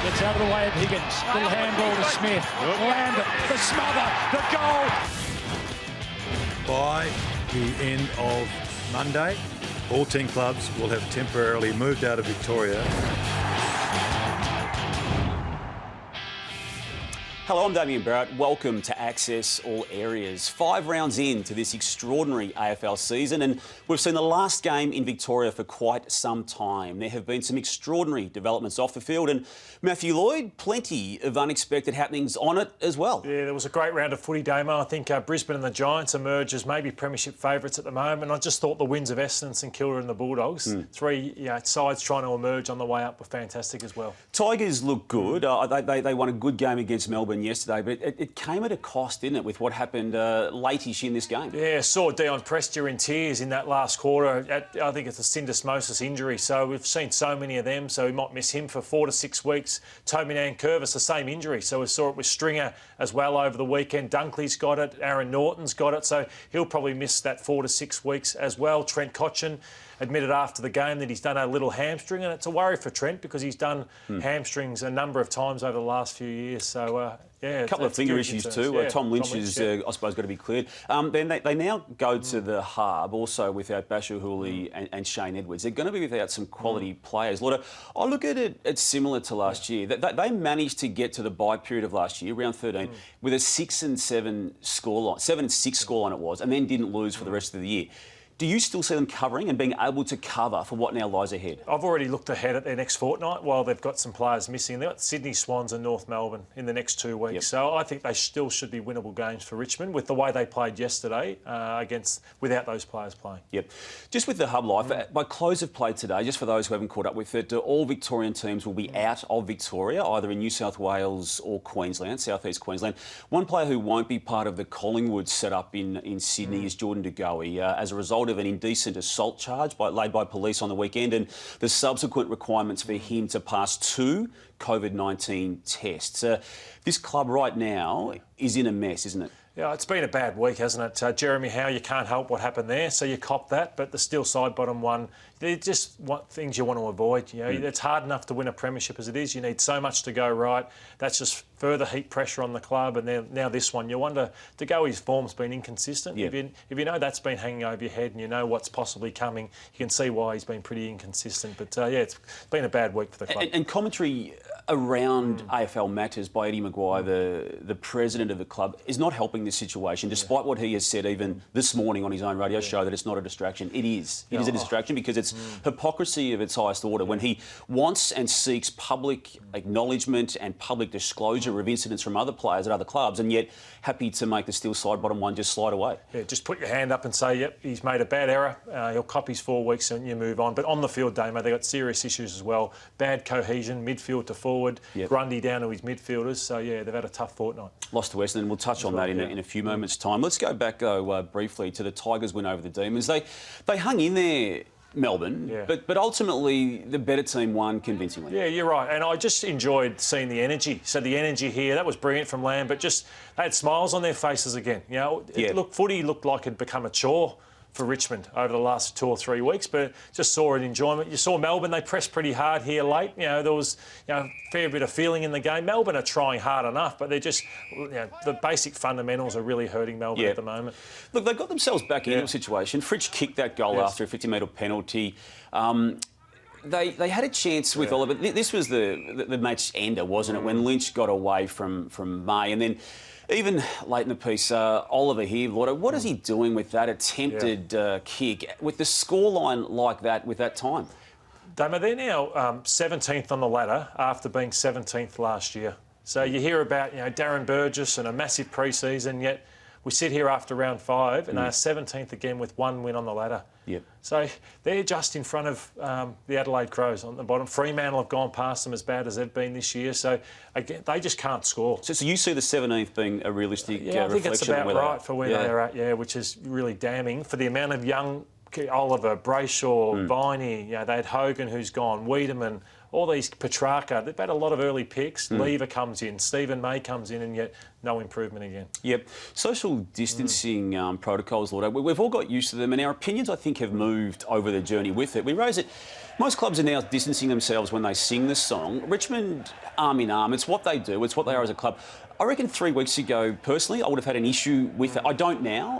Gets out of the way of Higgins. Little handball to Smith. Lambert, the smother, the goal. By the end of Monday, all 10 clubs will have temporarily moved out of Victoria. Hello, I'm Damian Barrett. Welcome to Access All Areas. 5 rounds into this extraordinary AFL season, and we've seen the last game in Victoria for quite some time. There have been some extraordinary developments off the field, and Matthew Lloyd, plenty of unexpected happenings on it as well. Yeah, there was a great round of footy, Damo. I think Brisbane and the Giants emerge as maybe premiership favourites at the moment. I just thought the wins of Essendon, St Kilda and the Bulldogs, three sides trying to emerge on the way up, were fantastic as well. Tigers look good. They won a good game against Melbourne yesterday, but it came at a cost, didn't it, with what happened late-ish in this game? Yeah, saw Dion Prestia in tears in that last quarter. I think it's a syndesmosis injury, so we've seen so many of them, so we might miss him for 4 to 6 weeks. Toby Nankervis, the same injury, so we saw it with Stringer as well over the weekend. Dunkley's got it, Aaron Norton's got it, so he'll probably miss that 4 to 6 weeks as well. Trent Cotchin admitted after the game that he's done a little hamstring, and it's a worry for Trent because he's done hamstrings a number of times over the last few years. So, yeah, a couple of finger issues too. Yeah, Tom Lynch is, I suppose, got to be cleared. Then they now go to the hub, also without Bashir Hooley and Shane Edwards. They're going to be without some quality players. Lloyd, I look at it, it's similar to last year. They managed to get to the bye period of last year, round 13, with a 6-7 scoreline, 7-6 scoreline it was, and then didn't lose for the rest of the year. Do you still see them covering and being able to cover for what now lies ahead? I've already looked ahead at their next fortnight while they've got some players missing. They've got Sydney Swans and North Melbourne in the next 2 weeks. Yep. So I think they still should be winnable games for Richmond with the way they played yesterday without those players playing. Yep. Just with the hub life, by close of play today, just for those who haven't caught up with it, all Victorian teams will be out of Victoria, either in New South Wales or Queensland, South East Queensland. One player who won't be part of the Collingwood setup in Sydney is Jordan De Goey, as a result of an indecent assault charge laid by police on the weekend and the subsequent requirements for him to pass 2 COVID-19 tests. This club right now is in a mess, isn't it? Yeah, it's been a bad week, hasn't it? Jeremy Howe, you can't help what happened there, so you cop that, but the Steel side bottom one, they're just things you want to avoid. You know, it's hard enough to win a premiership as it is. You need so much to go right. That's just further heat pressure on the club, and now this one. You wonder, De Goey's form's been inconsistent. Yeah. If you know that's been hanging over your head and you know what's possibly coming, you can see why he's been pretty inconsistent. But, yeah, it's been a bad week for the club. And commentary around AFL matters by Eddie Maguire, the president of the club, is not helping this situation, despite what he has said even this morning on his own radio show that it's not a distraction. It is. It is a distraction because it's hypocrisy of its highest order. When he wants and seeks public acknowledgement and public disclosure of incidents from other players at other clubs, and yet happy to make the Steel side bottom one just slide away. Yeah, just put your hand up and say, yep, he's made a bad error. He'll cop his 4 weeks and you move on. But on the field, Damo, they've got serious issues as well. Bad cohesion, midfield to forward, Grundy down to his midfielders. So, yeah, they've had a tough fortnight. Lost to Essendon. We'll touch on that in a few moments' time. Let's go back, though, briefly to the Tigers' win over the Demons. They hung in there, Melbourne, but ultimately the better team won convincingly. Yeah, you're right. And I just enjoyed seeing the energy. So the energy here, that was brilliant from Lamb, but just they had smiles on their faces again. You know, footy looked like it'd become a chore for Richmond over the last 2 or 3 weeks, but just saw an enjoyment. You saw Melbourne, they pressed pretty hard here late. You know, there was a fair bit of feeling in the game. Melbourne are trying hard enough, but they're just, the basic fundamentals are really hurting Melbourne at the moment. Look, they got themselves back into a situation. Fritsch kicked that goal after a 50-metre penalty. They had a chance with Oliver. This was the match ender, wasn't it, when Lynch got away from May, and then even late in the piece, Oliver here, Lloyd, what is he doing with that attempted kick with the scoreline like that with that time? Damo, they're now 17th on the ladder after being 17th last year. So you hear about Darren Burgess and a massive pre-season, yet we sit here after round 5 and they are 17th again with 1 win on the ladder. Yep. So they're just in front of the Adelaide Crows on the bottom. Fremantle have gone past them as bad as they've been this year. So, again, they just can't score. So you see the 17th being a realistic I think it's about right for where they're at, which is really damning for the amount of young Oliver, Brayshaw, Viney, they had Hogan who's gone, Wiedemann, all these, Petrarca. They've had a lot of early picks. Lever comes in, Stephen May comes in, and yet no improvement again. Yep. Social distancing protocols, Lloyd, we've all got used to them, and our opinions, I think, have moved over the journey with it. We raise it. Most clubs are now distancing themselves when they sing the song. Richmond, arm in arm, it's what they do, it's what they are as a club. I reckon 3 weeks ago, personally, I would have had an issue with it. I don't now.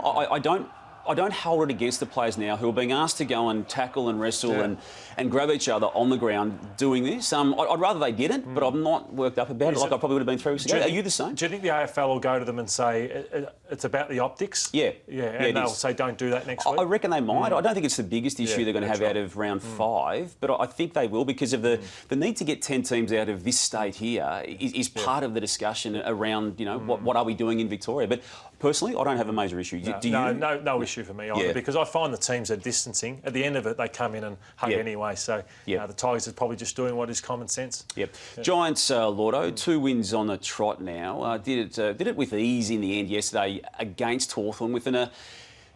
I don't hold it against the players now who are being asked to go and tackle and wrestle and grab each other on the ground doing this. I'd rather they didn't, but I'm not worked up about it like I probably would have been 3 weeks ago. Are you the same? Do you think the AFL will go to them and say it's about the optics? Yeah. And they'll say don't do that next week? I reckon they might. I don't think it's the biggest issue they're going to have out of round 5, but I think they will because of the need to get 10 teams out of this state here is part of the discussion around, what are we doing in Victoria. But personally, I don't have a major issue. Do you? No issue for me either, because I find the teams are distancing. At the end of it, they come in and hug anyway. So the Tigers are probably just doing what is common sense. Yep. Giants, Lordo, 2 wins on the trot now. Did it with ease in the end yesterday against Hawthorn with an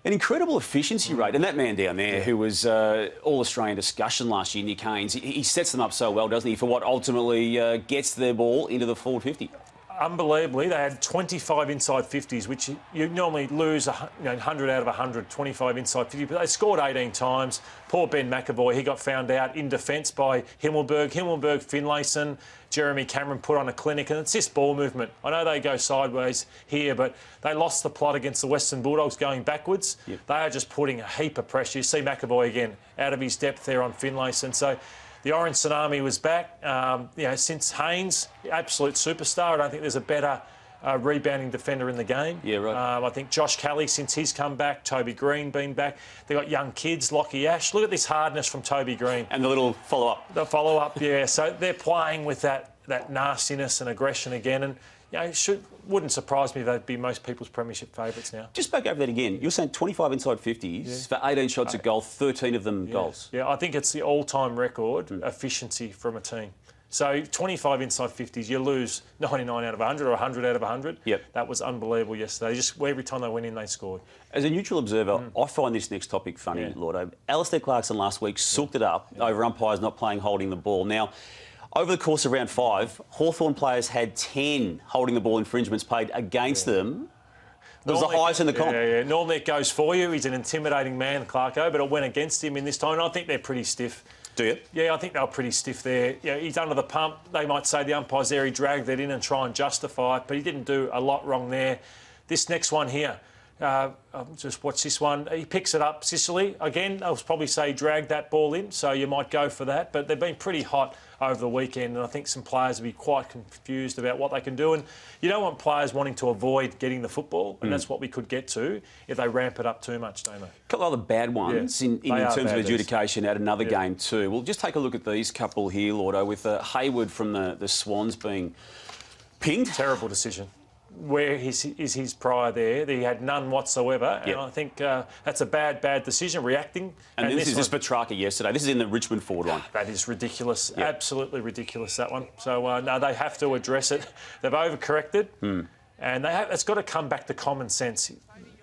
incredible efficiency rate. And that man down there, who was All-Australian discussion last year, Nick Haynes, he sets them up so well, doesn't he, for what ultimately gets their ball into the forward 50. Unbelievably, they had 25 inside 50s, which you normally lose 100 out of 100, 25 inside 50, but they scored 18 times. Poor Ben McAvoy, he got found out in defence by Himmelberg, Finlayson, Jeremy Cameron put on a clinic, and it's this ball movement. I know they go sideways here, but they lost the plot against the Western Bulldogs going backwards. They are just putting a heap of pressure. You see McAvoy again out of his depth there on Finlayson. So the Orange Tsunami was back. Since Haynes, absolute superstar. I don't think there's a better rebounding defender in the game. Yeah, right. I think Josh Kelly, since he's come back, Toby Green been back. They've got young kids, Lockie Ash. Look at this hardness from Toby Green. And the little follow-up. The follow-up, yeah. So they're playing with that nastiness and aggression again. And wouldn't surprise me if they'd be most people's premiership favourites now. Just back over that again. You're saying 25 inside 50s for 18 shots at goal, 13 of them goals. Yeah, I think it's the all-time record efficiency from a team. So 25 inside 50s, you lose 99 out of 100 or 100 out of 100. Yep. That was unbelievable yesterday. Just every time they went in, they scored. As a neutral observer, I find this next topic funny, Lord. Alistair Clarkson last week sooked it up over umpires not playing holding the ball. Now, over the course of round 5, Hawthorn players had 10 holding the ball infringements paid against them. It was the highest in the comp. Normally it goes for you. He's an intimidating man, Clarko, but it went against him in this time. And I think they're pretty stiff. Do you? Yeah, I think they were pretty stiff there. He's under the pump. They might say the umpire's there. He dragged that in and try and justify it, but he didn't do a lot wrong there. This next one here, just watch this one. He picks it up, Sicily. Again, I'll probably say he dragged that ball in, so you might go for that. But they've been pretty hot over the weekend, and I think some players will be quite confused about what they can do. And you don't want players wanting to avoid getting the football, and that's what we could get to if they ramp it up too much, don't they? A couple of other bad ones in terms of adjudication at another game too. We'll just take a look at these couple here, Lordo, with Hayward from the Swans being pinged. Terrible decision. Where is his prior there? He had none whatsoever, and I think that's a bad decision, reacting. And this is just Petrarca yesterday. This is in the Richmond forward line. That is ridiculous, absolutely ridiculous, that one. So, no, they have to address it. They've overcorrected, and it's got to come back to common sense.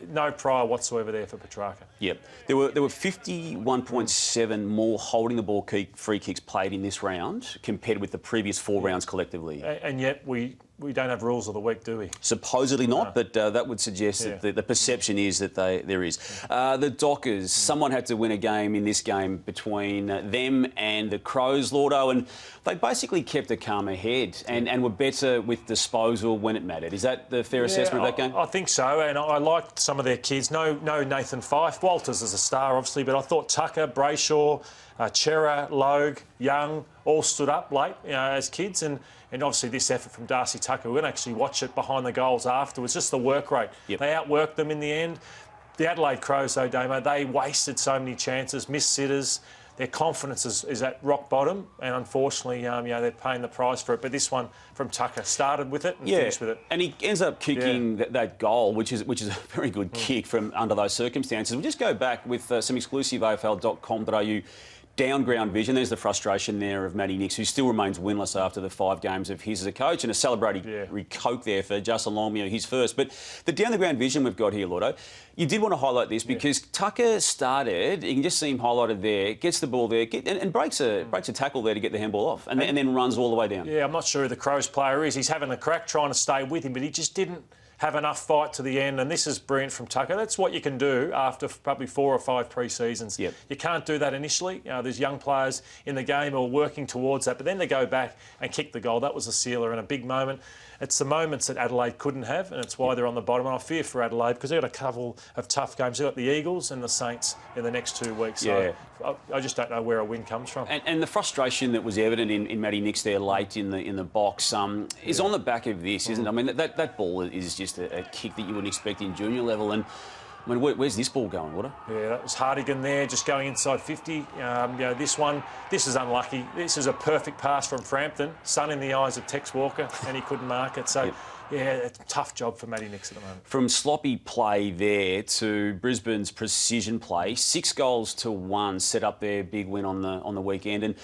No prior whatsoever there for Petrarca. Yep. There were 51.7 more holding the ball free kicks played in this round compared with the previous 4 rounds collectively. And yet we don't have rules of the week, do we? Supposedly not, but that would suggest that the perception is that there is. The Dockers, someone had to win a game in this game between them and the Crows, Lordo, and they basically kept a calmer head and were better with disposal when it mattered. Is that the fair assessment of that game? I think so, and I liked some of their kids. No Nathan Fyfe. Walters is a star, obviously, but I thought Tucker, Brayshaw, Chera, Logue, Young, all stood up late, as kids, and obviously this effort from Darcy Tucker. We're going to actually watch it behind the goals afterwards, just the work rate. They outworked them in the end. The Adelaide Crows, though, Damo, they wasted so many chances, missed sitters. Their confidence is at rock bottom, and unfortunately, they're paying the price for it. But this one from Tucker started with it and finished with it. And he ends up kicking that goal, which is a very good kick from under those circumstances. We'll just go back with some exclusive AFL.com.au down ground vision. There's the frustration there of Matty Nicks, who still remains winless after the 5 games of his as a coach, and a celebratory coke there for Justin Longmuir, his first. But the down the ground vision we've got here, Lordo, you did want to highlight this because Tucker started, you can just see him highlighted there, gets the ball there, and breaks a tackle there to get the handball off, and then runs all the way down. Yeah, I'm not sure who the Crows player is. He's having a crack trying to stay with him, but he just didn't have enough fight to the end, and this is brilliant from Tucker. That's what you can do after probably 4 or 5 pre-seasons. Yep. You can't do that initially. There's young players in the game who are working towards that, but then they go back and kick the goal. That was a sealer and a big moment. It's the moments that Adelaide couldn't have, and it's why they're on the bottom. And I fear for Adelaide because they've got a couple of tough games. They've got the Eagles and the Saints in the next 2 weeks. So I just don't know where a win comes from. And the frustration that was evident in Matty Nicks there late in the box is on the back of this, isn't it? I mean, that ball is just a kick that you wouldn't expect in junior level. And I mean, where's this ball going, Water? Yeah, that was Hardigan there, just going inside 50. This is unlucky. This is a perfect pass from Frampton, sun in the eyes of Tex Walker, and he couldn't mark it. So, it's a tough job for Matty Nicks at the moment. From sloppy play there to Brisbane's precision play, 6 goals to 1 set up their big win on the weekend. And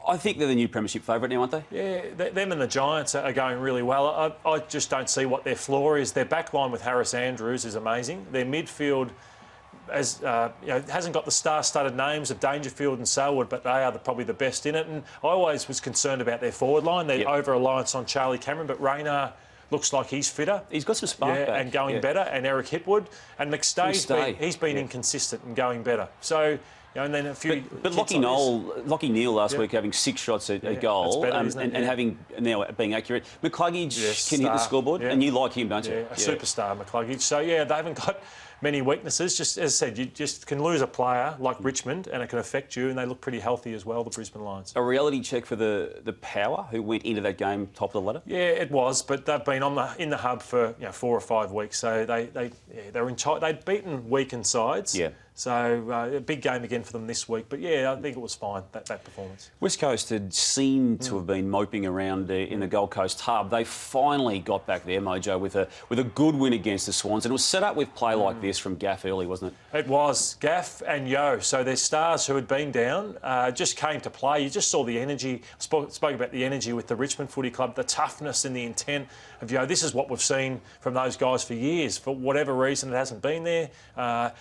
I think they're the new premiership favourite now, aren't they? Yeah, them and the Giants are going really well. I just don't see what their flaw is. Their back line with Harris Andrews is amazing. Their midfield hasn't got the star-studded names of Dangerfield and Selwood, but they are probably the best in it. And I always was concerned about their forward line, their over-reliance on Charlie Cameron, but Raynar looks like he's fitter. He's got some spark back. And going better. And Eric Hipwood. And McStay's been inconsistent and going better. So... and then a few. But Lockie Neal last week having 6 shots at goal better, and having now being accurate. McCluggage can hit the scoreboard, and you like him, don't you? Yeah, a superstar, McCluggage. So they haven't got many weaknesses. Just as I said, you just can lose a player like Richmond, and it can affect you. And they look pretty healthy as well, the Brisbane Lions. A reality check for the Power, who went into that game top of the ladder. Yeah, it was, but they've been in the hub for 4 or 5 weeks. So they'd beaten weakened sides. Yeah. So a big game again for them this week. But I think it was fine, that performance. West Coast had seemed to have been moping around in the Gold Coast hub. They finally got back their mojo with a good win against the Swans. And it was set up with play like this from Gaff early, wasn't it? It was. Gaff and Yo. So their stars who had been down just came to play. You just saw the energy. Spoke about the energy with the Richmond Footy Club, the toughness and the intent of Yo. This is what we've seen from those guys for years. For whatever reason, it hasn't been there.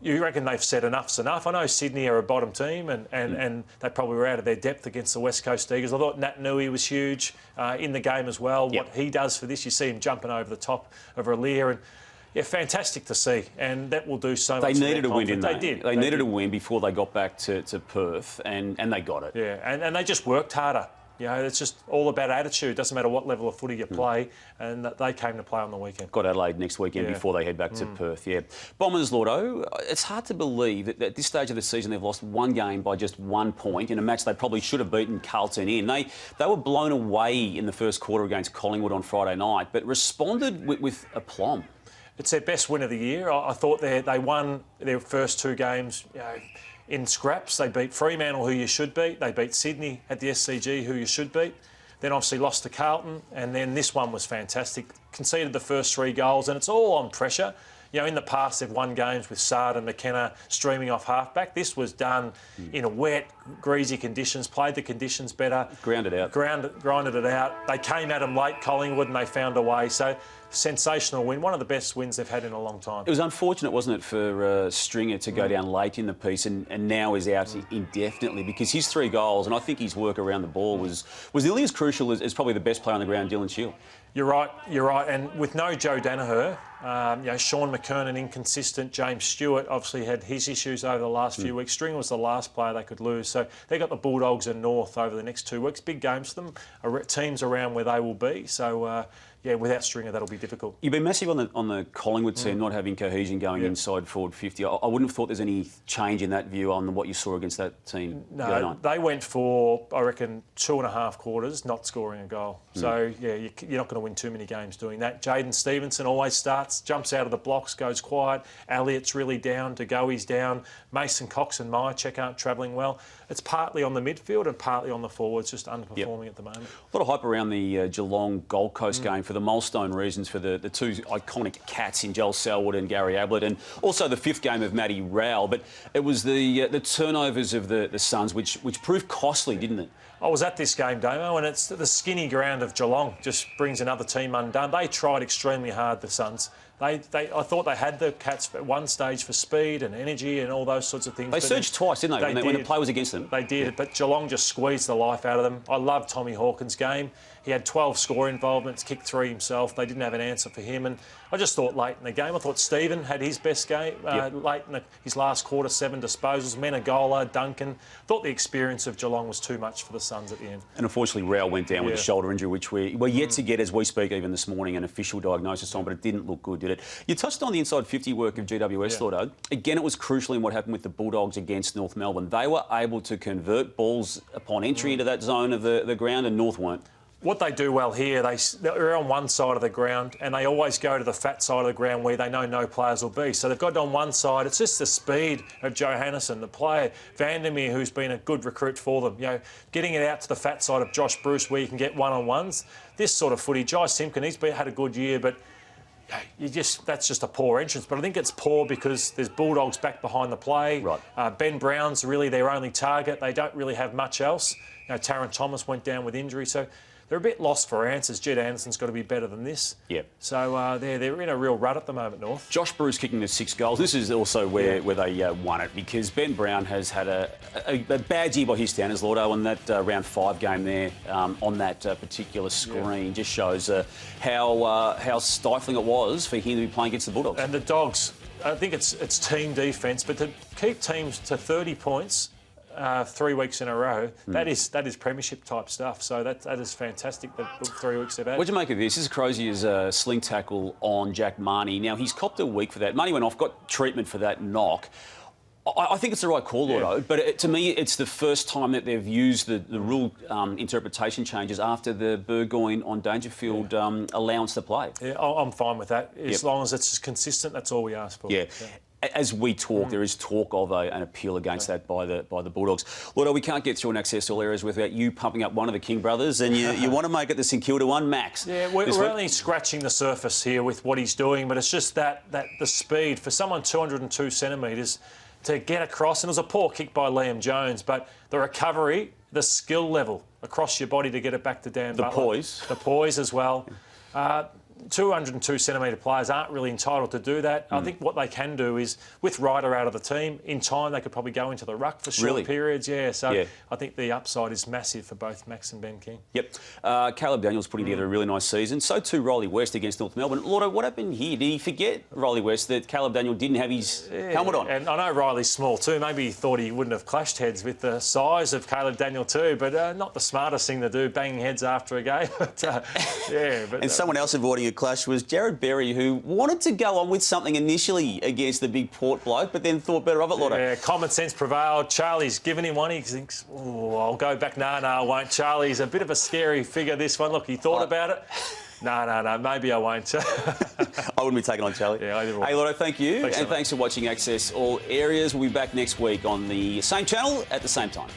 You reckon they've said enough's enough? I know Sydney are a bottom team and they probably were out of their depth against the West Coast Eagles. I thought Nat Nui was huge in the game as well. What he does for this, you see him jumping over the top of Relier and fantastic to see. And that will do so much. They needed a win, didn't they? They did. They needed a win before they got back to Perth and they got it. Yeah, and they just worked harder. It's just all about attitude. It doesn't matter what level of footy you play, and they came to play on the weekend. Got Adelaide next weekend before they head back to Perth, Bombers, Lordo, it's hard to believe that at this stage of the season they've lost 1 game by just 1 point in a match they probably should have beaten Carlton in. They were blown away in the first quarter against Collingwood on Friday night, but responded with aplomb. It's their best win of the year. I thought they won their first 2 games, in scraps. They beat Fremantle, who you should beat. They beat Sydney at the SCG, who you should beat. Then obviously lost to Carlton, and then this one was fantastic. Conceded the first 3 goals, and it's all on pressure. In the past they've won games with Sard and McKenna streaming off halfback. This was done in a wet, greasy conditions, played the conditions better. Grinded it out. They came at them late, Collingwood, and they found a way. So, sensational win. One of the best wins they've had in a long time. It was unfortunate, wasn't it, for Stringer to go down late in the piece and now is out indefinitely because his 3 goals, and I think his work around the ball was nearly as crucial as probably the best player on the ground, Dylan Shield. You're right. And with no Joe Danaher, Sean McKernan inconsistent, James Stewart obviously had his issues over the last few weeks. Stringer was the last player they could lose. So they got the Bulldogs and North over the next 2 weeks. Big games for them. Teams around where they will be. So, without Stringer, that'll be difficult. You've been massive on the Collingwood team, not having cohesion going inside forward 50. I wouldn't have thought there's any change in that view on what you saw against that team. No, they went for, I reckon, 2.5 quarters not scoring a goal. So, you're not going to win too many games doing that. Jaden Stevenson always starts, jumps out of the blocks, goes quiet. Elliott's really down, DeGoey's down. Mason Cox and Myercheck aren't travelling well. It's partly on the midfield and partly on the forwards, just underperforming at the moment. A lot of hype around the Geelong Gold Coast game for the milestone reasons for the two iconic cats in Joel Selwood and Gary Ablett, and also the fifth game of Matty Rowell. But it was the turnovers of the Suns which proved costly, didn't it? I was at this game, Damo, and it's the skinny ground of Geelong just brings another team undone. They tried extremely hard, the Suns. I thought they had the Cats at one stage for speed and energy and all those sorts of things. They surged twice, didn't they, when the play was against them? They did, but Geelong just squeezed the life out of them. I love Tommy Hawkins' game. He had 12 score involvements, kicked 3 himself. They didn't have an answer for him. And I just thought late in the game, I thought Stephen had his best game. Late in his last quarter, 7 disposals. Menegola, Duncan. Thought the experience of Geelong was too much for the Suns at the end. And unfortunately, Rowell went down with a shoulder injury, which we're yet to get, as we speak, even this morning, an official diagnosis on, but it didn't look good, did it? You touched on the inside 50 work of GWS, Lloyd. Again, it was crucial in what happened with the Bulldogs against North Melbourne. They were able to convert balls upon entry into that zone of the ground, and North weren't. What they do well here, they're on one side of the ground and they always go to the fat side of the ground where they know no players will be. So they've got on one side, it's just the speed of Johannesson, the player, Vandermeer, who's been a good recruit for them. You know, getting it out to the fat side of Josh Bruce where you can get one-on-ones. This sort of footy, Jai Simpkin, had a good year, but that's just a poor entrance. But I think it's poor because there's Bulldogs back behind the play. Right. Ben Brown's really their only target. They don't really have much else. You know, Taron Thomas went down with injury, so they're a bit lost for answers. Jed Anderson's got to be better than this. Yep. So they're in a real rut at the moment, North. Josh Bruce kicking the 6 goals. This is also where they won it, because Ben Brown has had a bad year by his standards, Lordo, and that round 5 game there on that particular screen just shows how stifling it was for him to be playing against the Bulldogs. And the Dogs, I think it's team defence, but to keep teams to 30 points 3 weeks in a row, that is premiership type stuff. So that is fantastic. The 3 weeks they've had. What do you make of this? This is Crozier's sling tackle on Jack Marnie. Now he's copped a week for that. Marnie went off, got treatment for that knock. I think it's the right call, Lordo, but to me it's the first time that they've used the rule interpretation changes after the Burgoyne on Dangerfield allowance to play. Yeah, I'm fine with that. As long as it's consistent, that's all we ask for. Yeah. As we talk, there is talk of an appeal against that by the Bulldogs. Lordo, we can't get through and access all areas without you pumping up one of the King brothers, and you want to make it the St Kilda one, Max. Yeah, we're only scratching the surface here with what he's doing, but it's just that the speed for someone 202 centimetres to get across, and it was a poor kick by Liam Jones, but the recovery, the skill level across your body to get it back to Dan Butler. The poise as well. 202 centimetre players aren't really entitled to do that. I think what they can do is, with Ryder out of the team, in time they could probably go into the ruck for short periods. So I think the upside is massive for both Max and Ben King. Yep. Caleb Daniels putting together a really nice season. So too Riley West against North Melbourne. Lordo, what happened here? Did he forget, Riley West, that Caleb Daniel didn't have his helmet on? And I know Riley's small too. Maybe he thought he wouldn't have clashed heads with the size of Caleb Daniel too, but not the smartest thing to do, banging heads after a game. And someone else avoiding a clash was Jared Berry, who wanted to go on with something initially against the big Port bloke, but then thought better of it, Lordo. Yeah, common sense prevailed. Charlie's given him one. He thinks, I'll go back. No, I won't. Charlie's a bit of a scary figure, this one. Look, he thought about it. No, maybe I won't. I wouldn't be taking on Charlie. Yeah, either way. Hey, Lordo, thank you. Thanks for watching Access All Areas. We'll be back next week on the same channel at the same time.